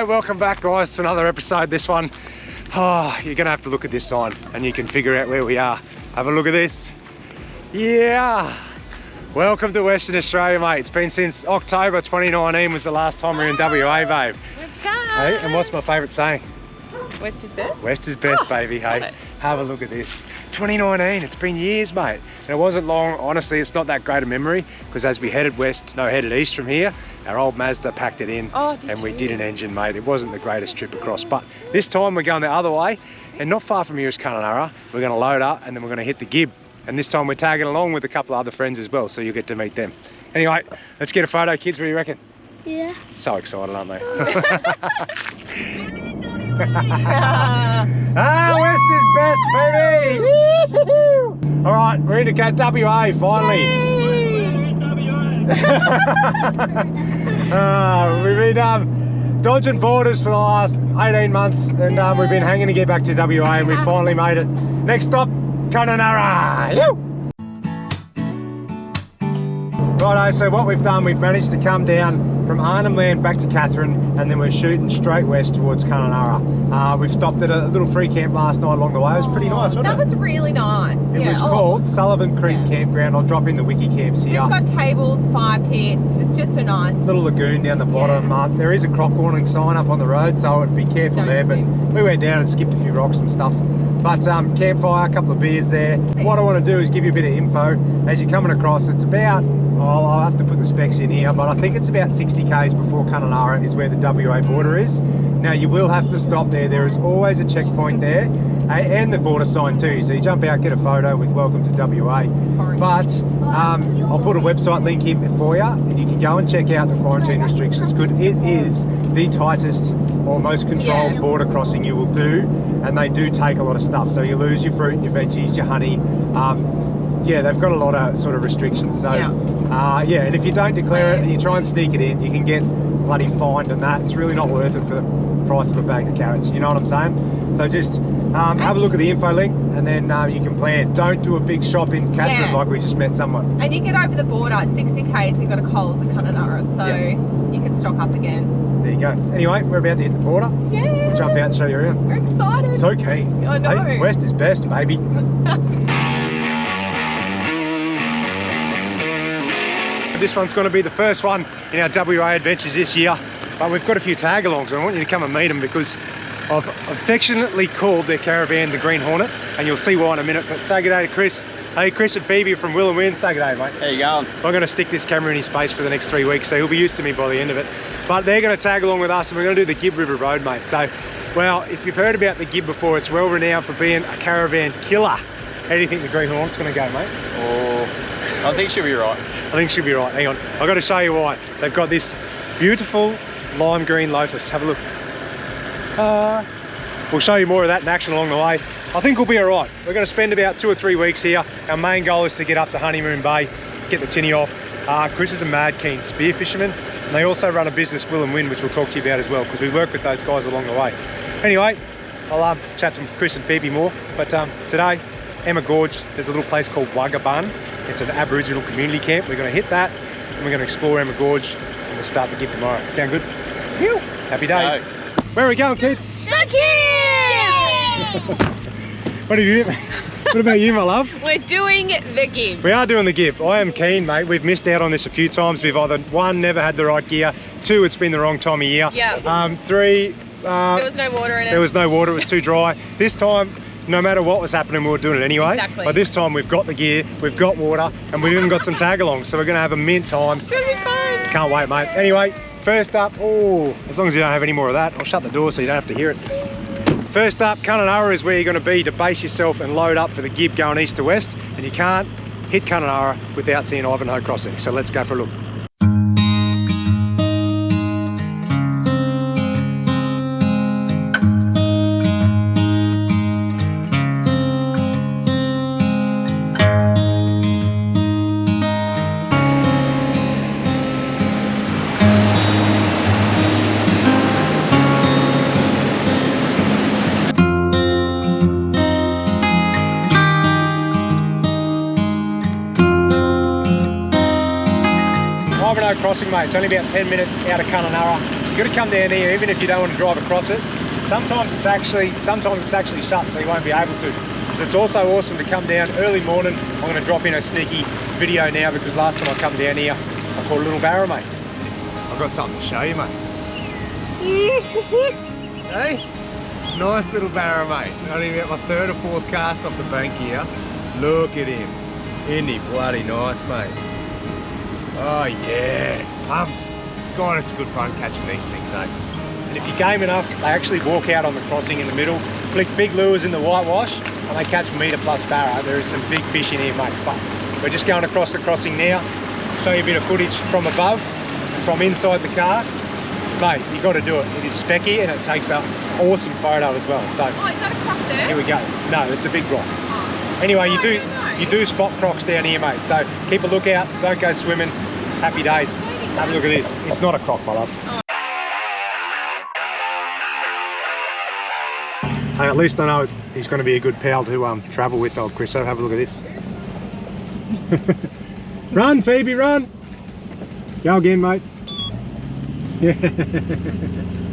Welcome back, guys, to another episode. This one, you're gonna have to look at this sign and you can figure out where we are. Have a look at this. Yeah, welcome to Western Australia, mate. It's been since October 2019 was the last time we were in WA, babe. Hey, and what's my favourite saying? West is best? West is best, baby. Hey, have a look at this. 2019, it's been years, mate. And it wasn't long, honestly, it's not that great a memory, because as we headed east from here, our old Mazda packed it in, and we did an engine, mate. It wasn't the greatest trip across, but this time we're going the other way, and not far from here is Kununurra. We're gonna load up, and then we're gonna hit the Gibb. And this time we're tagging along with a couple of other friends as well, so you'll get to meet them. Anyway, let's get a photo, kids. What do you reckon? Yeah. So excited, aren't they? West is best, baby! All right, we're in to WA finally. We've been dodging borders for the last 18 months, and we've been hanging to get back to WA, and we finally made it. Next stop, Kununurra. Righto, so what we've done, we've managed to come down from Arnhem Land back to Katherine, and then we're shooting straight west towards Kununurra. We've stopped at a little free camp last night along the way. It was pretty nice, wasn't it? That was really nice. It was called Sullivan Creek Campground. I'll drop in the wiki camps here. It's got tables, fire pits. It's just a nice little lagoon down the bottom. There is a croc warning sign up on the road, so be careful there. But we went down and skipped a few rocks and stuff. But campfire, a couple of beers there. What I want to do is give you a bit of info as you're coming across. It's about, I'll have to put the specs in here, but I think it's about 60 k's before Kununurra is where the WA border is. Now you will have to stop there. There is always a checkpoint there, and the border sign too. So you jump out, get a photo with welcome to WA. But I'll put a website link in for you, and you can go and check out the quarantine restrictions. Good, it is the tightest or most controlled border crossing you will do, and they do take a lot of stuff. So you lose your fruit, your veggies, your honey. Yeah, they've got a lot of sort of restrictions. So yeah, and if you don't declare it and you try and sneak it in, you can get bloody fined and that. It's really not worth it for the price of a bag of carrots, you know what I'm saying? So just have a look at the info link, and then you can plan. Don't do a big shop in Katherine like we just met someone. And you get over the border at 60 k's, you've got a Coles at Kununurra, so you can stock up again. There you go. Anyway, we're about to hit the border. Yeah. We'll jump out and show you around. We're excited. So keen. I know. Hey, West is best, baby. This one's going to be the first one in our WA adventures this year, but we've got a few tag-alongs, and I want you to come and meet them because I've affectionately called their caravan the Green Hornet, and you'll see why in a minute. But say good day to Chris. Hey, Chris and Phoebe from Will and Win. Say good day, mate. How you going? I'm going to stick this camera in his face for the next 3 weeks, so he'll be used to me by the end of it. But they're going to tag along with us, and we're going to do the Gibb River Road, mate. So, well, if you've heard about the Gibb before, it's well renowned for being a caravan killer. How do you think the Green Hornet's going to go, mate? Oh, I think she'll be right. I think she'll be right. Hang on, I've got to show you why. They've got this beautiful lime green Lotus. Have a look. We'll show you more of that in action along the way. I think we'll be all right. We're going to spend about 2 or 3 weeks here. Our main goal is to get up to Honeymoon Bay, get the tinny off. Chris is a mad keen spear fisherman, and they also run a business, Will and Win, which we'll talk to you about as well, because we work with those guys along the way. Anyway, I'll chat to Chris and Phoebe more, but today, Emma Gorge, there's a little place called Wagabun. It's an Aboriginal community camp. We're going to hit that, and we're going to explore Emma Gorge, and we'll start the Gibb tomorrow. Sound good? Phew. Happy days. No. Where are we going, kids? The Gibb! What about you, my love? We're doing the Gibb. We are doing the Gibb. I am keen, mate. We've missed out on this a few times. We've either, 1, never had the right gear, 2, it's been the wrong time of year. 3, there was no water in it. There was no water, it was too dry. This time, no matter what was happening, we were doing it anyway. Exactly. But this time we've got the gear, we've got water, and we've even got some tag-alongs, so we're gonna have a mint time. It's gonna be fun. Can't wait, mate. Anyway, first up, as long as you don't have any more of that, I'll shut the door so you don't have to hear it. First up, Kununurra is where you're gonna be to base yourself and load up for the Gibb going east to west, and you can't hit Kununurra without seeing Ivanhoe Crossing, so let's go for a look. Ivanhoe Crossing, mate, it's only about 10 minutes out of Kununurra. You've got to come down here even if you don't want to drive across it. Sometimes it's actually shut, so you won't be able to. But it's also awesome to come down early morning. I'm going to drop in a sneaky video now because last time I come down here, I caught a little barra, mate. I've got something to show you, mate. Hey? Nice little barra, mate. Only about my third or fourth cast off the bank here. Look at him. Isn't he bloody nice, mate? Oh yeah, God, it's good fun catching these things, eh? And if you're game enough, they actually walk out on the crossing in the middle, flick big lures in the whitewash, and they catch metre plus barra. There is some big fish in here, mate. But we're just going across the crossing now. Show you a bit of footage from above, from inside the car. Mate, you got to do it. It is specky and it takes an awesome photo as well. So, Oh, is that a croc there? here we go. No, it's a big rock. Anyway, you do spot crocs down here, mate. So keep a lookout. Don't go swimming. Happy days. Have a look at this. It's not a croc, my love. Hey, at least I know he's going to be a good pal to travel with, old Chris. So have a look at this. Run, Phoebe, run! Go again, mate. Yes.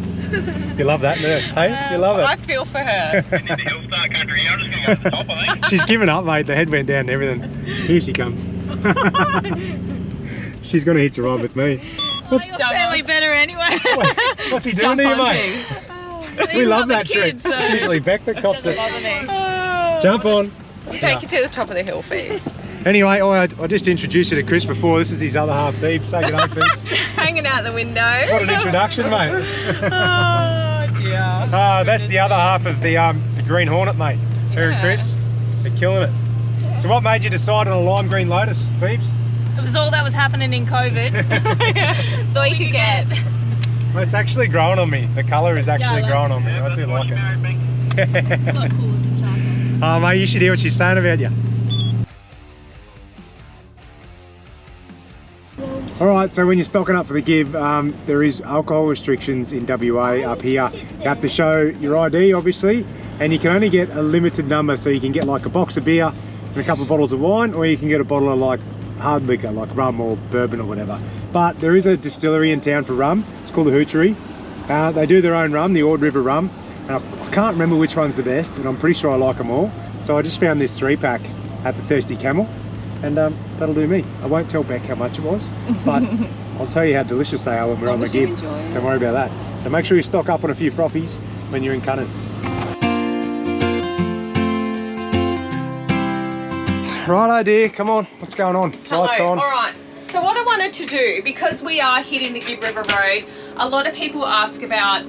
You love that, no? Hey, you love it. I feel for her. She's given up, mate. The head went down and everything. Here she comes. She's going to hitch a ride with me. You're fairly better anyway. What's he doing to you, mate? We love that trick. So It's usually Beck that cops it. bother me. Jump on. We'll take you to the top of the hill first. Anyway, I just introduced you to Chris before. This is his other half, Phoebe. Say good day, Phoebe. Hanging out the window. What an introduction, mate. Oh dear. That's the other half of the Green Hornet, mate. Her and Chris, they're killing it. So what made you decide on a lime green Lotus, Phoebe? It was all that was happening in COVID. That's all you could get. Well, it's actually growing on me. The colour is actually growing on me. I do like it. It's a lot cooler than charcoal. Oh, mate, you should hear what she's saying about you. Alright, so when you're stocking up for the Gibb, there is alcohol restrictions in WA up here. You have to show your ID, obviously, and you can only get a limited number, so you can get like a box of beer and a couple of bottles of wine, or you can get a bottle of like hard liquor, like rum or bourbon or whatever. But there is a distillery in town for rum. It's called the Hoochery. They do their own rum, the Rd River Rum, and I can't remember which one's the best, and I'm pretty sure I like them all. So I just found this 3-pack at the Thirsty Camel, and that'll do me. I won't tell Beck how much it was, but I'll tell you how delicious they are when we're on the Gibb. Don't worry about that. So make sure you stock up on a few frothies when you're in Cunners. Righto, dear, come on, what's going on? Lights on. All right. So what I wanted to do, because we are hitting the Gibb River Road, a lot of people ask about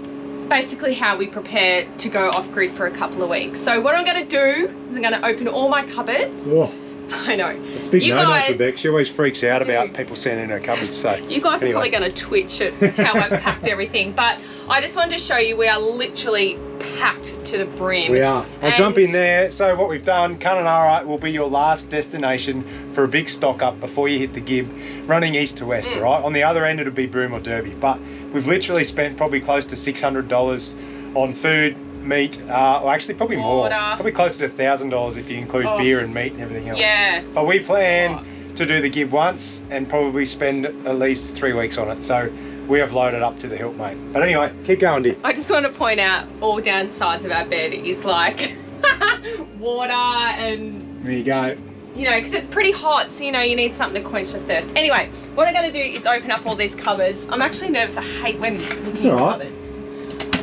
basically how we prepare to go off-grid for a couple of weeks. So what I'm going to do is I'm going to open all my cupboards. Oh, I know. it's a big no-no for Beck. She always freaks out about people sending her cupboards. So you guys are probably going to twitch at how I've packed everything, but I just wanted to show you we are literally packed to the brim. We are. I'll jump in there. So what we've done, Kununurra will be your last destination for a big stock up before you hit the Gibb, running east to west, all right? On the other end, it'll be Broome or Derby. But we've literally spent probably close to $600 on food, meat, or actually probably more. Probably closer to $1,000 if you include beer and meat and everything else. Yeah. But we plan to do the Gibb once and probably spend at least 3 weeks on it. So we have loaded up to the hilt, mate. But anyway, keep going, dear. I just want to point out all down sides of our bed is like water and... There you go. You know, because it's pretty hot, so you know, you need something to quench the thirst. Anyway, what I'm going to do is open up all these cupboards. I'm actually nervous. I hate when looking in cupboards.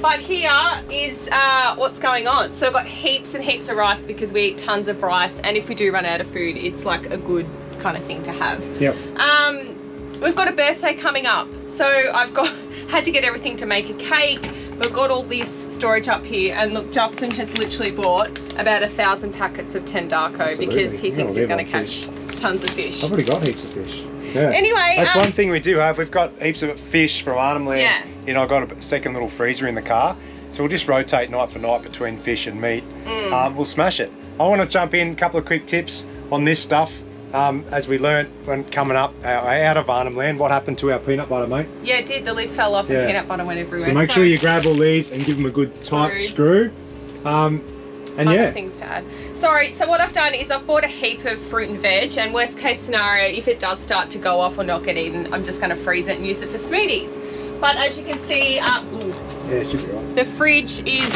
But here is what's going on. So I've got heaps and heaps of rice because we eat tons of rice, and if we do run out of food, it's like a good kind of thing to have. Yep. We've got a birthday coming up, so I've had to get everything to make a cake. We've got all this storage up here, and look, Justin has literally bought about 1,000 packets of Tendaco because he thinks he's going to catch tons of fish. I've already got heaps of fish. Yeah. Anyway, that's one thing we do have. We've got heaps of fish from Arnhem Land. Yeah. You know, I've got a second little freezer in the car, so we'll just rotate night for night between fish and meat. We'll smash it. I want to jump in a couple of quick tips on this stuff. As we learnt when coming up out of Arnhem Land, what happened to our peanut butter, mate? Yeah, it did. The lid fell off and peanut butter went everywhere. So make sure you grab all these and give them a good tight screw. And yeah, things to add. Sorry, so what I've done is I've bought a heap of fruit and veg, and worst case scenario, if it does start to go off or not get eaten, I'm just going to freeze it and use it for smoothies. But as you can see, yeah, it should be right. The fridge is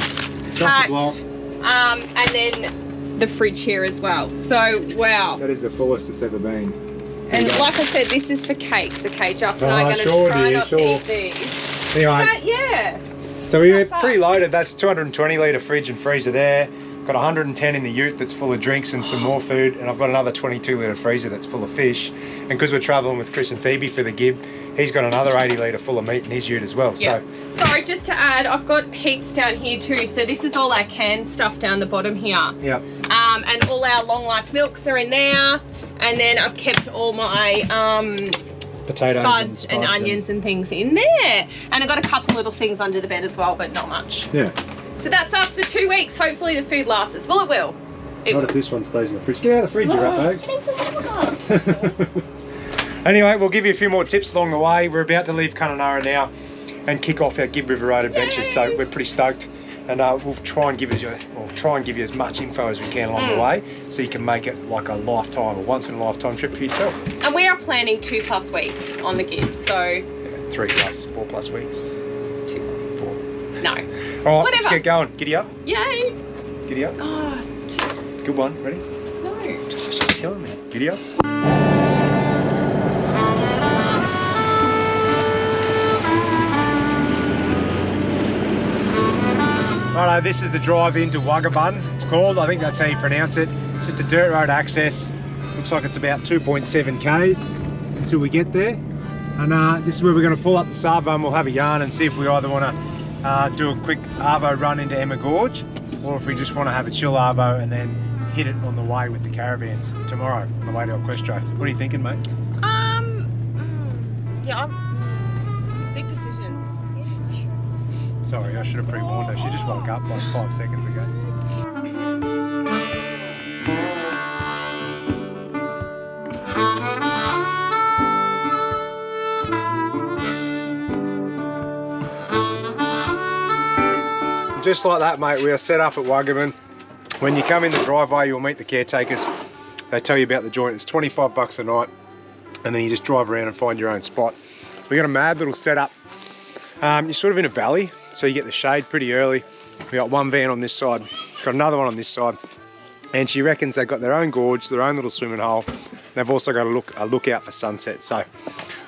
packed, and then the fridge here as well. So wow, that is the fullest it's ever been. And like I said, this is for cakes. Okay, Justin and I are going to try not to eat these. Anyway, but yeah. So we're pretty loaded. That's 220 litre fridge and freezer there. Got 110 in the ute that's full of drinks and some more food, and I've got another 22 litre freezer that's full of fish. And because we're travelling with Chris and Phoebe for the Gibb, he's got another 80 litre full of meat in his ute as well. Yeah. So sorry, just to add, I've got heaps down here too. So this is all our canned stuff down the bottom here. Yeah. And all our long life milks are in there, and then I've kept all my potatoes, spuds and onions and things in there. And I've got a couple little things under the bed as well, but not much. Yeah. So that's us for 2 weeks. Hopefully the food lasts us. Well, it will. Not if this one stays in the fridge. Get out of the fridge, you rat bags. Anyway, we'll give you a few more tips along the way. We're about to leave Kununurra now and kick off our Gibb River Rd Adventure. So we're pretty stoked, and we'll try and give you as much info as we can along the way, so you can make it like a lifetime, a once in a lifetime trip for yourself. And we are planning 2+ weeks on the Gibb, so 3+, 4+ weeks. 2+. 4. No. All right, whatever. Let's get going. Giddy up. Yay. Giddy up. Oh, Jesus. Good one. Ready? No. Oh, she's killing me. Giddy up. Righto, this is the drive into Wagabun, it's called. I think that's how you pronounce it. It's just a dirt road access. Looks like it's about 2.7 k's until we get there. And this is where we're going to pull up the Sabo and we'll have a yarn and see if we either want to do a quick arvo run into Emma Gorge, or if we just want to have a chill arvo and then hit it on the way with the caravans tomorrow on the way to Elquestro. What are you thinking, mate? Yeah, big decisions. Sorry, I should have pre-warned her. She just woke up like 5 seconds ago. Just like that, mate, we are set up at Wagabun. When you come in the driveway, you'll meet the caretakers. They tell you about the joint. It's 25 bucks a night, and then you just drive around and find your own spot. We got a mad little setup. You're sort of in a valley, so you get the shade pretty early. We got one van on this side, got another one on this side, and she reckons they've got their own gorge, their own little swimming hole. They've also got a lookout for sunset. So I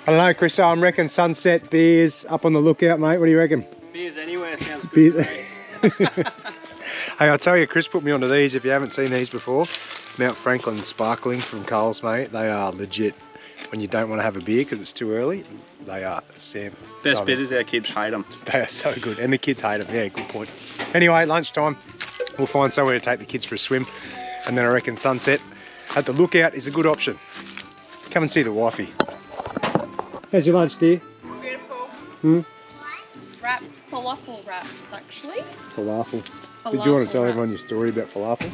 don't know, Chris, I reckon sunset, beers up on the lookout, mate. What do you reckon? Beers anywhere sounds good. Hey, I'll tell you, Chris put me onto these. If you haven't seen these before, Mount Franklin Sparkling from Coles, mate. They are legit. When you don't want to have a beer because it's too early, they are Sam. Best bit is our kids hate them. They are so good, and the kids hate them. Yeah, good point. Anyway, lunchtime, we'll find somewhere to take the kids for a swim, and then I reckon sunset at the lookout is a good option. Come and see the wifey. How's your lunch, dear? Beautiful. Wraps, falafel wraps, actually. Falafel. Did you want to tell everyone your story about falafels?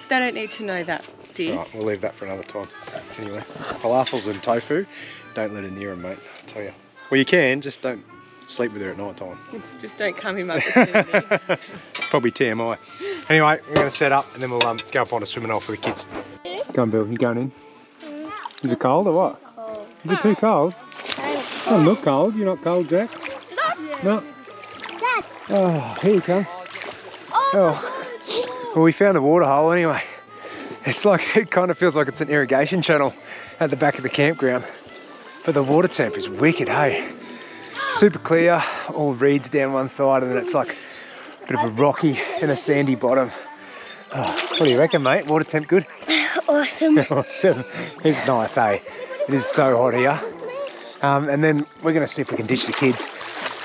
They don't need to know that, dear. Right, we'll leave that for another time. Anyway, falafels and tofu, don't let her near them, mate, I'll tell you. Well, you can, just don't sleep with her at night time. Just don't come in my vicinity. Probably TMI. Anyway, we're going to set up and then we'll go up on a swimming hole for the kids. Come on, Bill, you going in? Is it cold or what? Cold. Is it too cold? I'm not cold. You're not cold, Jack? No. Dad. Oh, here you come. Oh. Well, we found a water hole anyway. It's like, it kind of feels like it's an irrigation channel at the back of the campground. But the water temp is wicked, hey? super clear, all reeds down one side, and then it's like a bit of a rocky and a sandy bottom. Oh, what do you reckon, mate? Water temp good? Awesome. Awesome. It's nice, eh? It is so hot here. And then we're going to see if we can ditch the kids.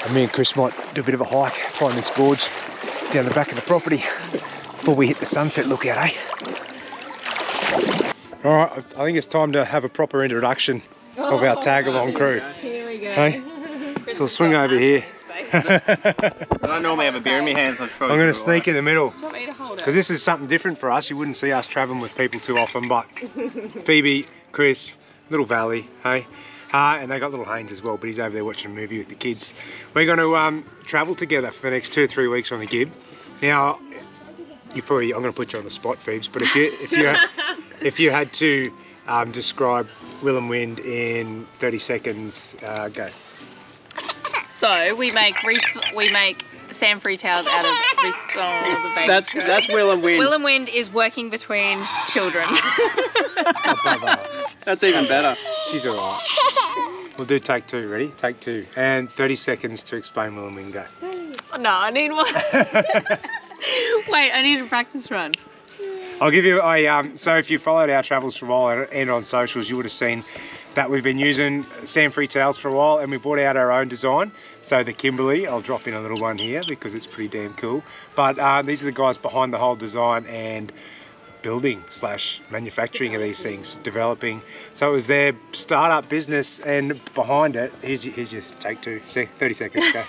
And me and Chris might do a bit of a hike, find this gorge down the back of the property before we hit the sunset lookout, eh? All right, I think it's time to have a proper introduction of our tag-along crew. Here we go. Okay? So we'll swing over here. I don't normally have a beer in my hands. I'm going to sneak in the middle. Do you want me to hold it? Because this is something different for us. You wouldn't see us travelling with people too often, but Phoebe, Chris, little Valley, hey? And they got little Haynes as well, but he's over there watching a movie with the kids. We're going to travel together for the next 2 or 3 weeks on the Gibb. Now, I'm going to put you on the spot, Phoebes, but if you had to describe Willam Wind in 30 seconds, go. So we make sand-free towels out of the baby. That's Willam Wind. Willam Wind is working between children. That's even better. She's all right. We'll do take 2. Ready? Take 2. And 30 seconds to explain Willam Wind. Go. No, I need one. Wait, I need a practice run. I'll give you a, so if you followed our travels for a while and on socials, you would have seen that we've been using sand-free towels for a while, and we brought out our own design. So the Kimberley, I'll drop in a little one here because it's pretty damn cool. But these are the guys behind the whole design and building / manufacturing of these things, developing. So it was their startup business, and behind it, here's your take 2, 30 seconds, go.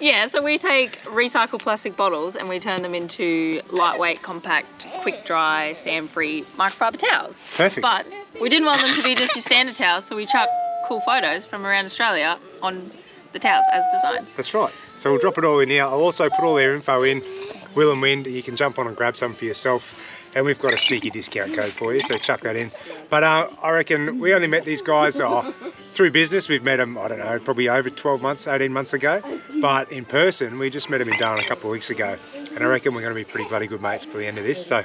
Yeah, so we take recycled plastic bottles and we turn them into lightweight, compact, quick dry, sand-free microfiber towels. Perfect. But we didn't want them to be just your standard towels, so we chuck cool photos from around Australia on the towels as designs. That's right. So we'll drop it all in here. I'll also put all their info in, Willam Wind. You can jump on and grab some for yourself. And we've got a sneaky discount code for you, so chuck that in. But I reckon we only met these guys through business. We've met them, I don't know, probably over 12 months, 18 months ago. But in person, we just met them in Darwin a couple of weeks ago. And I reckon we're going to be pretty bloody good mates by the end of this. So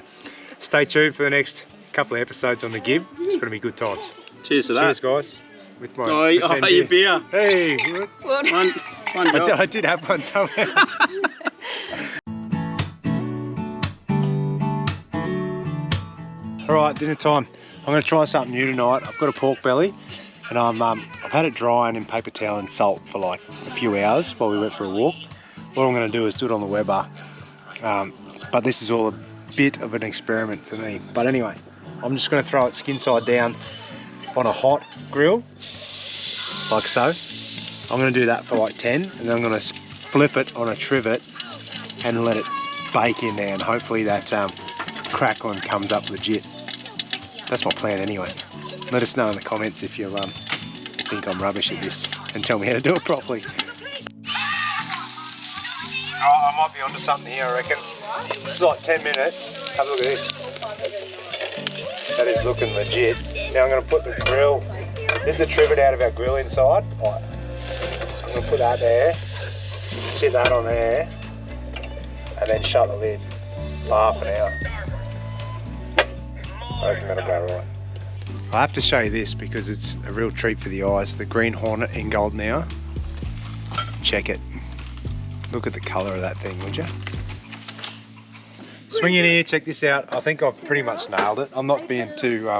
stay tuned for the next couple of episodes on the Gibb. It's going to be good times. Cheers to that. Cheers, guys. With my your beer. Hey. One I did have one somewhere. All right, dinner time. I'm going to try something new tonight. I've got a pork belly, and I've had it drying in paper towel and salt for like a few hours while we went for a walk. What I'm going to do is do it on the Weber, but this is all a bit of an experiment for me. But anyway, I'm just going to throw it skin side down on a hot grill, like so. I'm going to do that for like 10, and then I'm going to flip it on a trivet and let it bake in there, and hopefully that crackling comes up legit. That's my plan anyway. Let us know in the comments if you think I'm rubbish at this, and tell me how to do it properly. Oh, I might be onto something here, I reckon. This is like 10 minutes. Have a look at this. That is looking legit. Now I'm going to put the grill. This is a trivet out of our grill inside. Right. I'm going to put that there. Sit that on there, and then shut the lid for half an hour. I reckon that'll go right. I have to show you this because it's a real treat for the eyes. The green hornet in gold now. Check it. Look at the colour of that thing, would you? Swing in here, check this out. I think I've pretty much nailed it. I'm not being too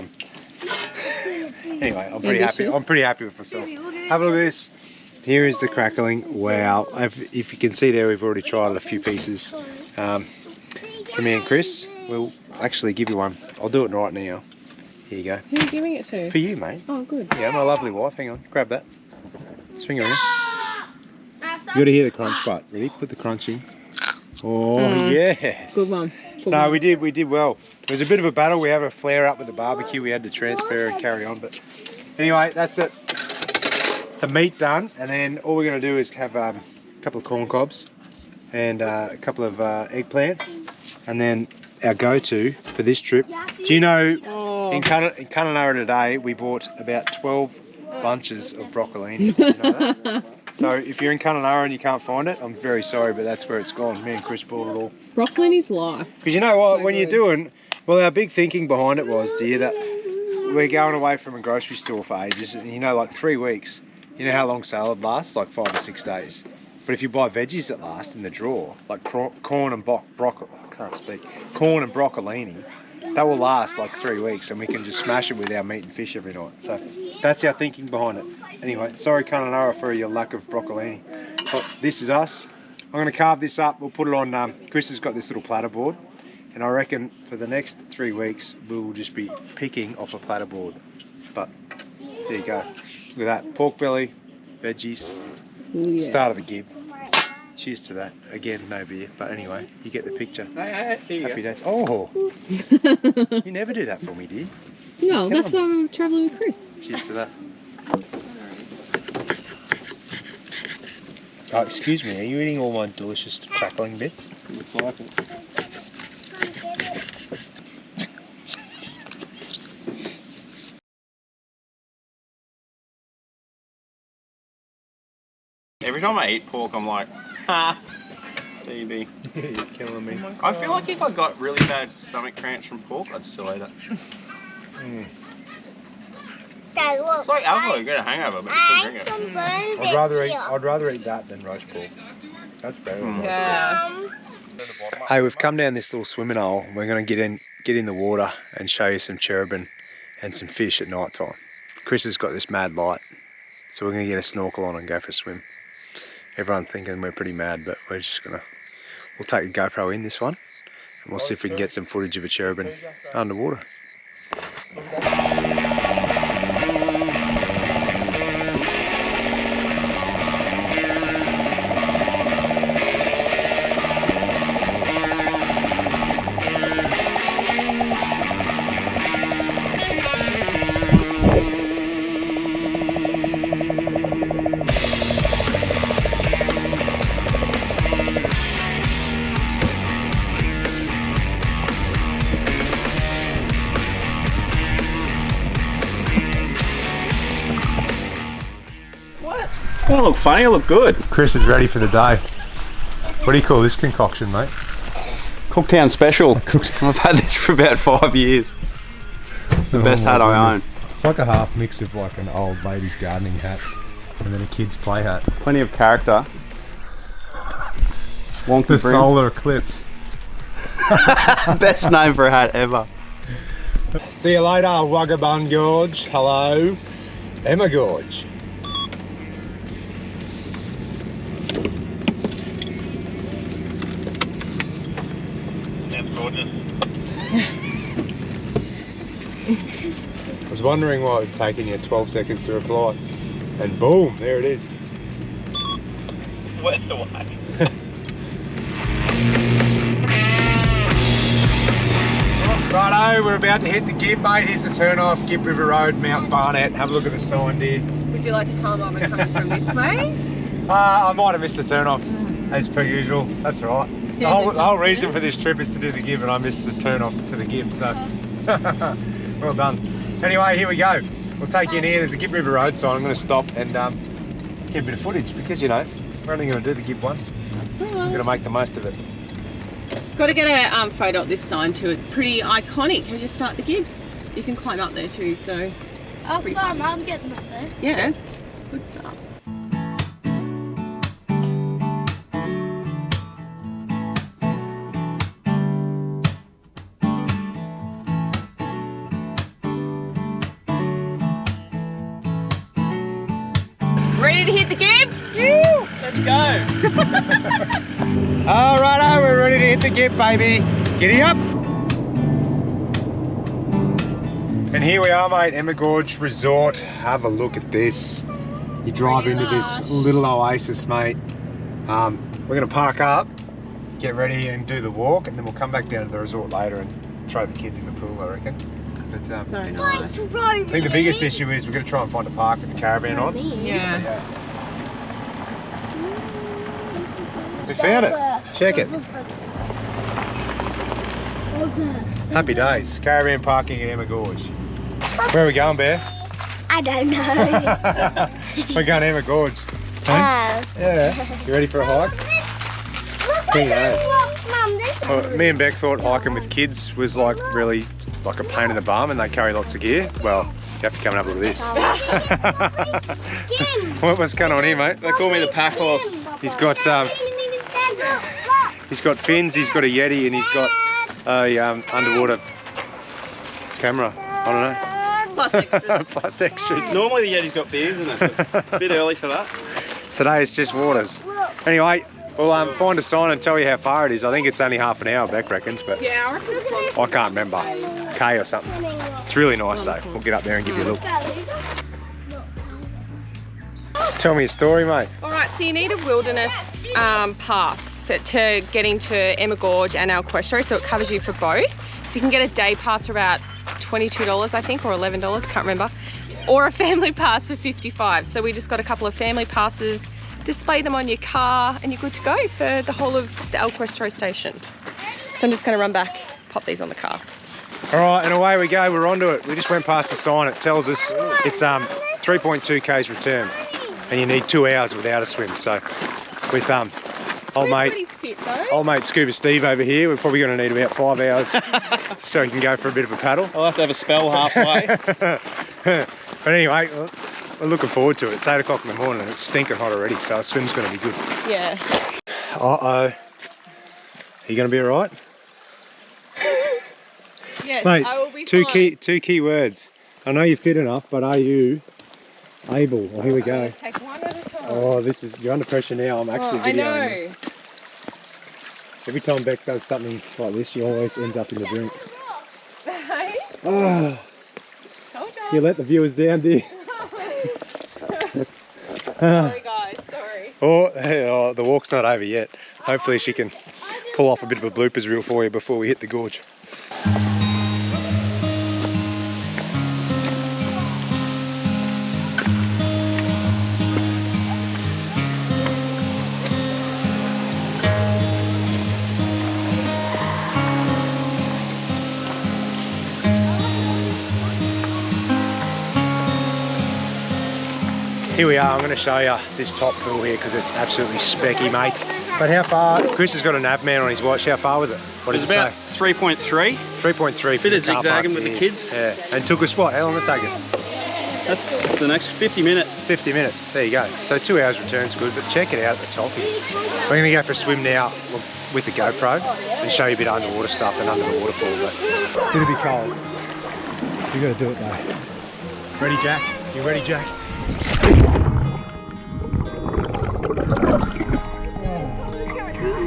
anyway, I'm pretty happy. I'm pretty happy with myself. Have a look at this. Here is the crackling. Wow. If you can see there, we've already tried a few pieces. For me and Chris, we'll actually give you one. I'll do it right now. Here you go. Who are you giving it to? For you, mate. Oh, good. Yeah, my lovely wife. Hang on, grab that. Swing it in. You got to hear the crunch part. Ready? Put the crunch in. Oh, yes. Good one. No, we did well. It was a bit of a battle. We have a flare up with the barbecue. We had to transfer and carry on. But anyway, that's it. The meat done, and then all we're going to do is have a couple of corn cobs and a couple of eggplants, and then our go-to for this trip. Do you know, in Kununurra today, we bought about 12 bunches of broccolini. You know that? So if you're in Kununurra and you can't find it, I'm very sorry, but that's where it's gone. Me and Chris bought it all. Broccolini's life. Because you know what, So when good. you're doing, well, our big thinking behind it was, dear, that we're going away from a grocery store for ages, and you know, like 3 weeks, You know how long salad lasts? Like 5 or 6 days. But if you buy veggies that last in the drawer, like corn and broccoli, I can't speak, corn and broccolini, that will last like 3 weeks, and we can just smash it with our meat and fish every night. So that's our thinking behind it. Anyway, sorry Kununurra for your lack of broccolini. But this is us. I'm going to carve this up. We'll put it on, Chris has got this little platter board, and I reckon for the next 3 weeks we'll just be picking off a platter board. But there you go. Look at that, pork belly, veggies, start of the Gibb. Cheers to that. Again, no beer, but anyway, you get the picture. Happy days. Oh, you never do that for me, do you? No, that's why we're travelling with Chris. Cheers to that. Oh, excuse me, are you eating all my delicious crackling bits? Looks like it. Every time I eat pork, I'm like, ha, baby. You're killing me. I feel like if I got really bad stomach cramps from pork, I'd still eat it. Dad, look. It's like alcohol, you get a hangover, but you still drink it. I'd rather eat that than roast pork. That's better. Yeah. Hey, we've come down this little swimming hole. We're going to get in the water and show you some cherubim and some fish at night time. Chris has got this mad light, so we're going to get a snorkel on and go for a swim. Everyone's thinking we're pretty mad, but we'll take a GoPro in this one, and we'll see if we can get some footage of a cherubim underwater. I don't look funny, I look good. Chris is ready for the day. What do you call this concoction, mate? Cooktown Special. I've had this for about 5 years. It's the best hat I own. It's like a half mix of like an old lady's gardening hat and then a kid's play hat. Plenty of character. Wonky The brim. solar eclipse. Best name for a hat ever. See you later, Wagabun Gorge. Hello, Emma Gorge. That's gorgeous. I was wondering why it was taking you 12 seconds to reply. And boom, there it is. Where's the way? Righto, we're about to hit the Gibb, mate. Here's the turn off, Gibb River Road, Mount Barnett. Have a look at the sign, dear. Would you like to tell them why we're coming from this way? I might have missed the turn off, as per usual. That's all right. The whole reason for this trip is to do the Gibb, and I missed the turn off to the Gibb, so well done. Anyway, here we go. We'll take you in here. There's a Gibb River Road sign. I'm going to stop and get a bit of footage because, you know, we're only going to do the Gibb once. That's right. We're going to make the most of it. Got to get a photo of this sign too. It's pretty iconic. Can you just start the Gibb? You can climb up there too, so. Oh, come on, I'm getting up there. Yeah, good start. Ready to hit the Gibb? Let's go. All right, we're ready to hit the Gibb, baby. Giddy up. And here we are, mate, Emma Gorge Resort. Have a look at this. You drive into this little oasis, mate. We're gonna park up, get ready and do the walk, and then we'll come back down to the resort later and throw the kids in the pool, I reckon. But, So nice. I think the biggest issue is we're gonna try and find a park with the caravan on. Yeah. We found it. Check it. Happy days. Caravan parking at Emma Gorge. Where are we going, Bear? I don't know. We're going to Emma Gorge. Huh? Yeah. You ready for a hike? Look Who what knows? this Mum, this Well, me and Beck thought hiking with kids was like really like a pain in the bum and they carry lots of gear. Well, You have to come and have a look at this. Jim. What's going on here, mate? They call me the pack horse. He's got fins, he's got a Yeti, and he's got a underwater camera. I don't know. Plus extras. Plus extras. Normally the Yeti's got beers in it. A bit early for that. Today it's just waters. Anyway, we'll find a sign and tell you how far it is. I think it's only half an hour, Beck reckons, but Yeah, I reckon this one. I can't remember. K or something. It's really nice though. We'll get up there and give you a look. Tell me a story, mate. All right, so you need a wilderness pass to get into Emma Gorge and Elquestro, so it covers you for both. So you can get a day pass for about $22, I think, or $11, can't remember, or a family pass for $55. So we just got a couple of family passes, display them on your car, and you're good to go for the whole of the Elquestro station. So I'm just going to run back, pop these on the car. All right, and away we go. We're onto it. We just went past the sign. It tells us it's 3.2 k's return, and you need 2 hours without a swim. So with old mate Scuba Steve over here, we're probably going to need about 5 hours so he can go for a bit of a paddle. I'll have to have a spell halfway. But anyway, we're looking forward to it. It's 8 o'clock in the morning and it's stinking hot already, so a swim's going to be good. Yeah. Uh-oh. Are you going to be all right? Yes, Mate, I will be two fine. key words. I know you're fit enough, but are you able? Well, here we go. Take one at a time. Oh, you're under pressure now. I'm actually I know. videoing this. Every time Beck does something like this, she always ends up in the drink. Hey, Oh, told you let the viewers down, dear. Sorry guys, sorry. Oh, the walk's not over yet. Hopefully she can pull off a bit of a bloopers reel for you before we hit the gorge. Here we are. I'm going to show you this top pool here because it's absolutely specky, mate. But how far? Chris has got a nav man on his watch. How far was it? What It's does it about say? 3.3. 3.3. Bit of zigzagging with the kids. Yeah. And took us what? How long did it take us? That's the next 50 minutes. 50 minutes. There you go. So 2 hours return's good, but check it out at the top here. We're going to go for a swim now with the GoPro and show you a bit of underwater stuff and under the waterfall. But it'll be cold. You got to do it though. Ready, Jack? You ready, Jack?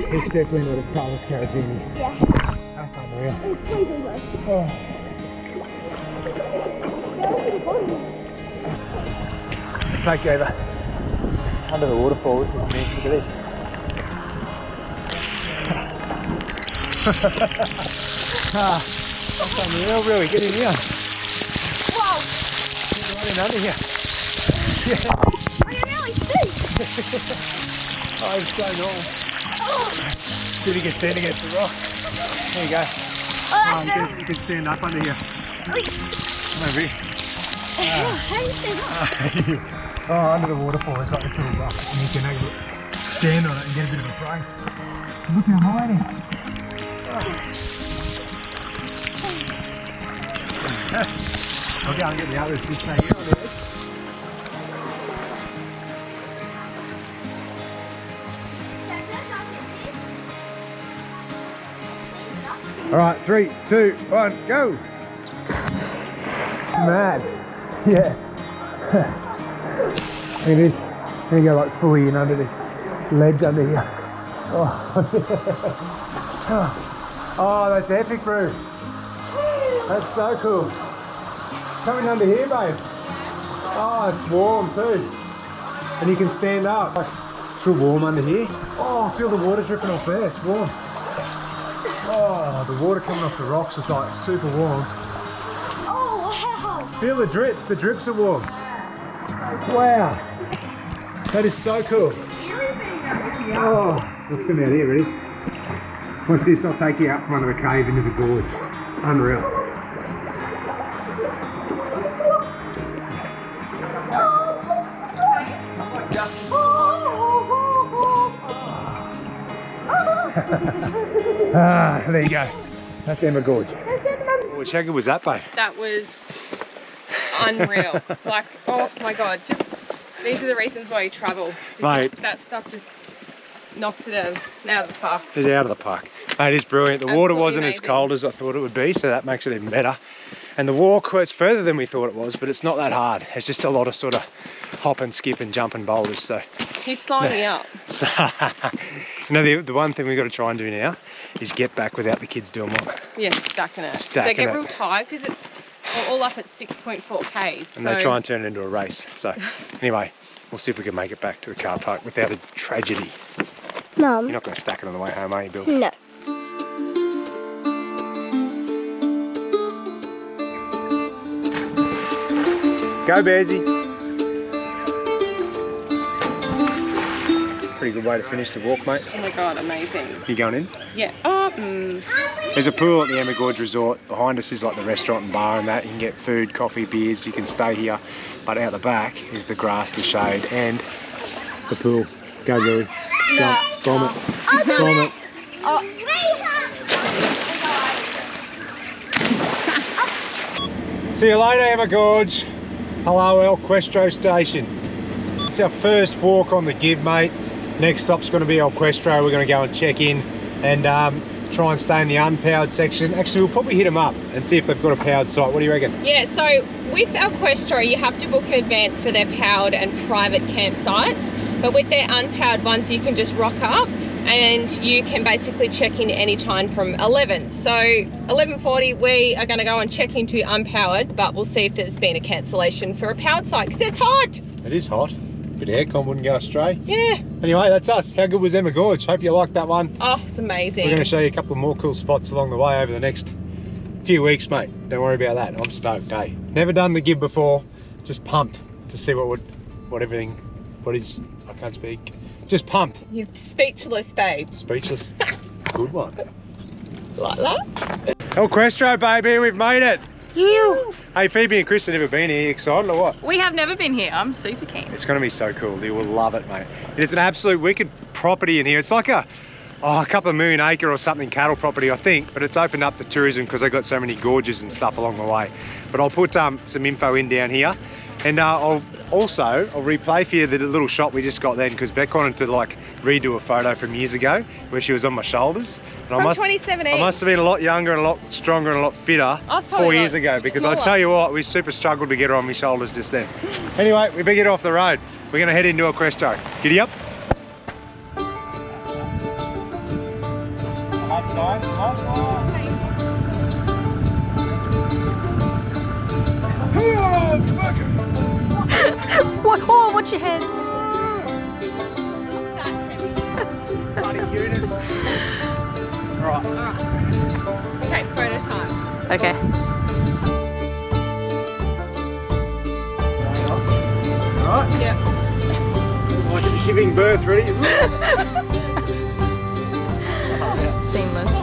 It's definitely not as cold as Carabini. Yeah. That's unreal. It's freezing though. Oh. Take over under the waterfall. This is me. Look at this. That's unreal, really. Get in here. Whoa! Get right in under here. Yeah. I can really see. Oh, it's so normal. See if you can stand against the rock. There you go. You can stand up under here. Maybe. How do you stand up? Oh, under the waterfall, there's like this little rock, and you can actually stand on it and get a bit of a break. Look how high it is. I'll go and get the others just stay here on the edge. Alright, 3, 2, 1, go! Mad. Yeah. Look at this. I'm going to go like fully in under this ledge under here. Oh, oh that's epic, bro. That's so cool. Coming under here, babe. Oh, it's warm too. And you can stand up. It's real warm under here. Oh, I feel the water dripping off there. It's warm. Oh, the water coming off the rocks is like super warm. Oh, wow. Feel the drips. The drips are warm. Wow. That is so cool. Oh, let's come out here, ready? Watch this, I'll take you out from under the cave into the gorge. Unreal. There you go. That's Emma Gorge. How good was that, babe? That was unreal. Like, oh my God, just these are the reasons why you travel. Mate. That stuff just knocks it out of the park. It's out of the park. Mate, it's brilliant. The water Absolutely wasn't as amazing. cold as I thought it would be, so that makes it even better. And the walk was further than we thought it was, but it's not that hard. It's just a lot of sort of hop and skip and jump and boulders. So, He's slowing me up. you know, the one thing we've got to try and do now is get back without the kids doing what? Yeah, stacking it. Stacking they get it. real tired because it's all up at 6.4 Ks. And they try and turn it into a race. So anyway, we'll see if we can make it back to the car park without a tragedy. Mum. You're not going to stack it on the way home, are you, Bill? No. Go, Bearsy. Pretty good way to finish the walk, mate. Oh my God, amazing. You going in? Yeah. There's a pool at the Emma Gorge Resort. Behind us is like the restaurant and bar and that. You can get food, coffee, beers. You can stay here. But out the back is the grass, the shade, and the pool. Go, Billy. Jump. Vomit. Vomit. See you later, Emma Gorge. Hello, Elquestro Station. It's our first walk on the Gibb, mate. Next stop's going to be Elquestro. We're going to go and check in and try and stay in the unpowered section. Actually, we'll probably hit them up and see if they've got a powered site. What do you reckon? Yeah, so with Elquestro, you have to book in advance for their powered and private campsites. But with their unpowered ones, you can just rock up and you can basically check in anytime from 11. So 11:40, we are going to go and check into unpowered, but we'll see if there's been a cancellation for a powered site because it's hot. It is hot. Bit of aircon wouldn't go astray. Yeah. Anyway, that's us. How good was Emma Gorge? Hope you liked that one. Oh, it's amazing. We're going to show you a couple of more cool spots along the way over the next few weeks, mate. Don't worry about that. I'm stoked, eh? Never done the Gibb before. Just pumped to see what is, I can't speak. Just pumped. You're speechless, babe. Speechless. Good one. Like that? Elquestro, baby, we've made it. Hey, Phoebe and Chris have never been here. You excited or what? We have never been here. I'm super keen. It's going to be so cool. You will love it, mate. It is an absolute wicked property in here. It's like a couple of million acre or something cattle property, I think, but it's opened up to tourism because they've got so many gorges and stuff along the way. But I'll put some info in down here, and I'll replay for you the little shot we just got then, because Beck wanted to like redo a photo from years ago where she was on my shoulders. And From 2017. I must have been a lot younger and a lot stronger and a lot fitter I was probably 4 years like ago, because I smaller. tell you what, we super struggled to get her on my shoulders just then. Anyway, we better get off the road. We're going to head into Elquestro. Giddy up. What? Oh, watch your head. Alright. Okay, photo time. Okay. Alright. Yeah. Like giving birth, ready? Seamless.